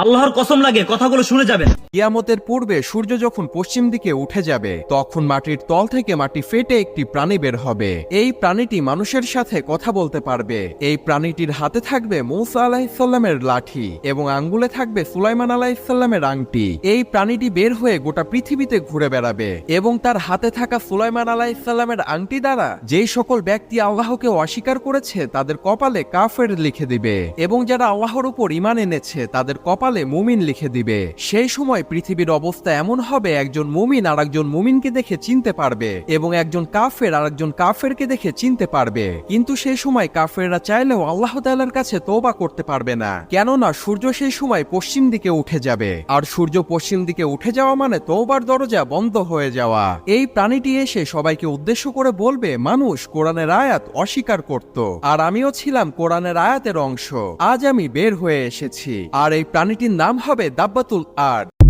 আল্লাহর কসম লাগে কথাগুলো শুনে যাবেন। কিয়ামতের পূর্বে সূর্য যখন পশ্চিম দিকে উঠে যাবে তখন মাটির তল থেকে মাটি ফেটে একটি প্রাণী বের হবে। এই প্রাণীটি মানুষের সাথে কথা বলতে পারবে। এই প্রাণীটির হাতে থাকবে মূসা আলাইহিসসালামের লাঠি এবং আঙ্গুলে থাকবে সুলাইমান আলাইহিসসালামের আংটি। এই প্রাণীটি বের হয়ে গোটা পৃথিবীতে ঘুরে বেড়াবে এবং তার হাতে থাকা সুলাইমান আলাইহিসসালামের আংটি দ্বারা যেই সকল ব্যক্তি আল্লাহকে অস্বীকার করেছে তাদের কপালে কাফের লিখে দিবে এবং যারা আল্লাহর উপর ঈমান এনেছে তাদের কপালে মুমিন লিখে দিবে। সেই সময় পৃথিবীর অবস্থা এমন হবে, একজন মুমিন আর একজন মুমিনকে দেখে চিনতে পারবে এবং একজন কাফের আর একজন কাফেরকে দেখে চিনতে পারবে। কিন্তু সেই সময় কাফেররা চাইলেও আল্লাহ তাআলার কাছে তওবা করতে পারবে না, কেননা সূর্য সেই সময় পশ্চিম দিকে উঠে যাবে আর সূর্য পশ্চিম দিকে উঠে যাওয়া মানে তওবার দরজা বন্ধ হয়ে যাওয়া। এই প্রাণীটি এসে সবাইকে উদ্দেশ্য করে বলবে, মানুষ কোরআনের আয়াত অস্বীকার করত আর আমিও ছিলাম কোরআনের আয়াতের অংশ। আজ আমি বের হয়ে এসেছি আর এই প্রাণীটির নাম হবে দাব্বাতুল আরদ।